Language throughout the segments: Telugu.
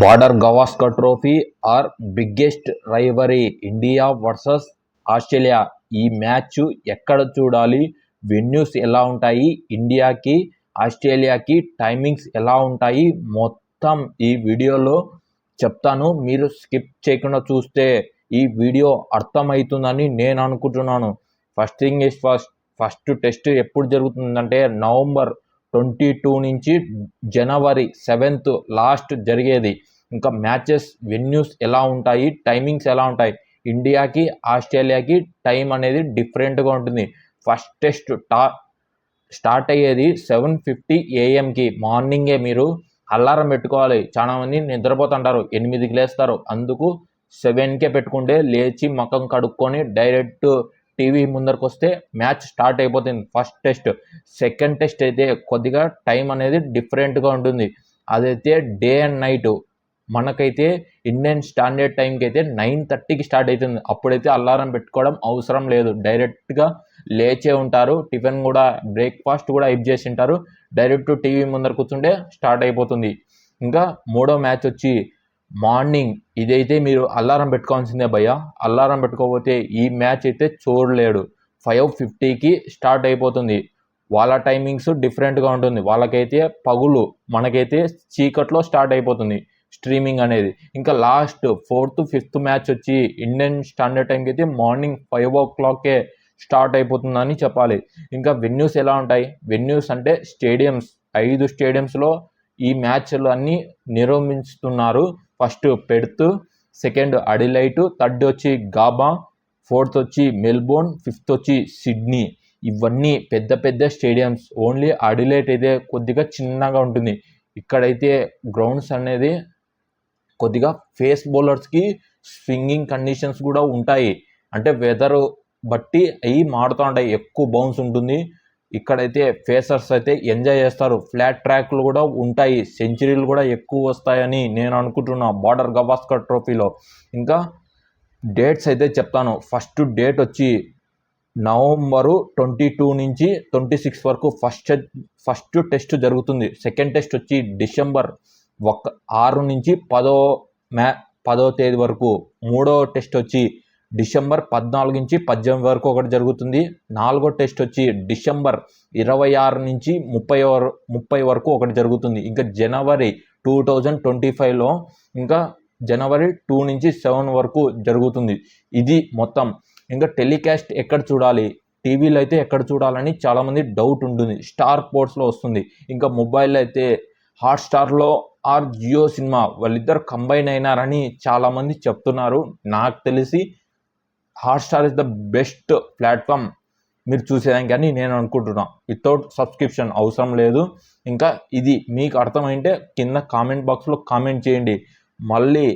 Border Gavaskar trophy are biggest rivalry India versus Australia. ఈ మ్యాచ్ ఎక్కడ చూడాలి, వెన్యూస్ ఎలా ఉంటాయి, ఇండియాకి ఆస్ట్రేలియాకి టైమింగ్స్ ఎలా ఉంటాయి, మొత్తం ఈ వీడియోలో చెప్తాను. మీరు స్కిప్ చేయకుండా చూస్తే ఈ వీడియో అర్థమవుతుందని నేను అనుకుంటున్నాను. First thing is first test ఎప్పుడు జరుగుతుందంటే November 22 నుంచి January 7th లాస్ట్ జరిగేది. ఇంకా మ్యాచెస్ వెన్యూస్ ఎలా ఉంటాయి, టైమింగ్స్ ఎలా ఉంటాయి, ఇండియాకి ఆస్ట్రేలియాకి టైం అనేది డిఫరెంట్గా ఉంటుంది. ఫస్ట్ టెస్ట్ స్టార్ట్ అయ్యేది 7:50 AM మార్నింగే. మీరు అలారం పెట్టుకోవాలి. చాలామంది నిద్రపోతుంటారు, 8కి లేస్తారు. అందుకు 7కే పెట్టుకుంటే లేచి ముఖం కడుక్కొని డైరెక్ట్ టీవీ ముందరకు వస్తే మ్యాచ్ స్టార్ట్ అయిపోతుంది. First test. సెకండ్ టెస్ట్ అయితే కొద్దిగా టైం అనేది డిఫరెంట్గా ఉంటుంది. అదైతే డే అండ్ నైట్. మనకైతే ఇండియన్ స్టాండర్డ్ టైంకి అయితే 9:30కి స్టార్ట్ అవుతుంది. అప్పుడైతే అలారం పెట్టుకోవడం అవసరం లేదు. డైరెక్ట్గా లేచే ఉంటారు. టిఫిన్ కూడా, బ్రేక్ఫాస్ట్ కూడా అయిప్ చేసి ఉంటారు. డైరెక్ట్ టీవీ ముందర కూర్చుంటే స్టార్ట్ అయిపోతుంది. ఇంకా మూడో మ్యాచ్ వచ్చి మార్నింగ్. ఇదైతే మీరు అలారం పెట్టుకోవాల్సిందే భయ్య. అలారం పెట్టుకోకపోతే ఈ మ్యాచ్ అయితే చూడలేడు. 5:50కి స్టార్ట్ అయిపోతుంది. వాళ్ళ టైమింగ్స్ డిఫరెంట్గా ఉంటుంది. వాళ్ళకైతే పగులు, మనకైతే చీకట్లో స్టార్ట్ అయిపోతుంది స్ట్రీమింగ్ అనేది. ఇంకా లాస్ట్ 4th, 5th మ్యాచ్ వచ్చి ఇండియన్ స్టాండర్డ్ టైంకి అయితే మార్నింగ్ 5 o'clockకే స్టార్ట్ అయిపోతుందని చెప్పాలి. ఇంకా వెన్యూస్ ఎలా ఉంటాయి? వెన్యూస్ అంటే స్టేడియంస్. 5 స్టేడియంస్లో ఈ మ్యాచ్లు అన్నీ నిర్వహిస్తున్నారు. First Perth, second Adelaide, third వచ్చి గాబా, ఫోర్త్ వచ్చి మెల్బోర్న్, ఫిఫ్త్ వచ్చి సిడ్నీ. ఇవన్నీ పెద్ద పెద్ద స్టేడియంస్. ఓన్లీ అడిలైట్ అయితే కొద్దిగా చిన్నగా ఉంటుంది. ఇక్కడైతే గ్రౌండ్స్ అనేది కొద్దిగా ఫేస్ బౌలర్స్కి స్వింగింగ్ కండిషన్స్ కూడా ఉంటాయి. అంటే వెదర్ బట్టి అవి మారుతూ ఉంటాయి. ఎక్కువ బౌన్స్ ఉంటుంది. ఇక్కడైతే ఫేసర్స్ అయితే ఎంజాయ్ చేస్తారు. ఫ్లాట్ ట్రాక్లు కూడా ఉంటాయి. సెంచరీలు కూడా ఎక్కువ వస్తాయని నేను అనుకుంటున్నా బార్డర్ గవాస్కర్ ట్రోఫీలో. ఇంకా డేట్స్ అయితే చెప్తాను. ఫస్ట్ డేట్ వచ్చి November 22 నుంచి 26 వరకు ఫస్ట్ టెస్ట్ జరుగుతుంది. సెకండ్ టెస్ట్ వచ్చి December 6 నుంచి 10వ తేదీ వరకు. మూడో టెస్ట్ వచ్చి December 14 నుంచి 18 వరకు ఒకటి జరుగుతుంది. నాలుగో టెస్ట్ వచ్చి December 26 నుంచి 30 వరకు ఒకటి జరుగుతుంది. ఇంకా January 2025లో ఇంకా January 2 నుంచి 7 వరకు జరుగుతుంది. ఇది మొత్తం. ఇంకా టెలికాస్ట్ ఎక్కడ చూడాలి, టీవీలో అయితే ఎక్కడ చూడాలని చాలామంది డౌట్ ఉంటుంది. స్టార్ స్పోర్ట్స్లో వస్తుంది. ఇంకా మొబైల్లో అయితే హాట్స్టార్లో ఆర్ జియో సినిమా వాళ్ళిద్దరు కంబైన్ అయినారని చాలామంది చెప్తున్నారు. నాకు తెలిసి Hotstar is the best platform మీరు చూసేదానికి అని నేను అనుకుంటున్నా. వితౌట్ సబ్స్క్రిప్షన్ అవసరం లేదు. ఇంకా ఇది మీకు అర్థమైంటే కింద కామెంట్ బాక్స్లో కామెంట్ చేయండి. మళ్ళీ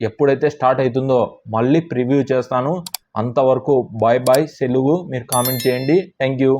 ఎప్పుడైతే స్టార్ట్ అవుతుందో మళ్ళీ ప్రివ్యూ చేస్తాను. అంతవరకు బాయ్ బాయ్, సెలవు. మీరు కామెంట్ చేయండి. Thank you.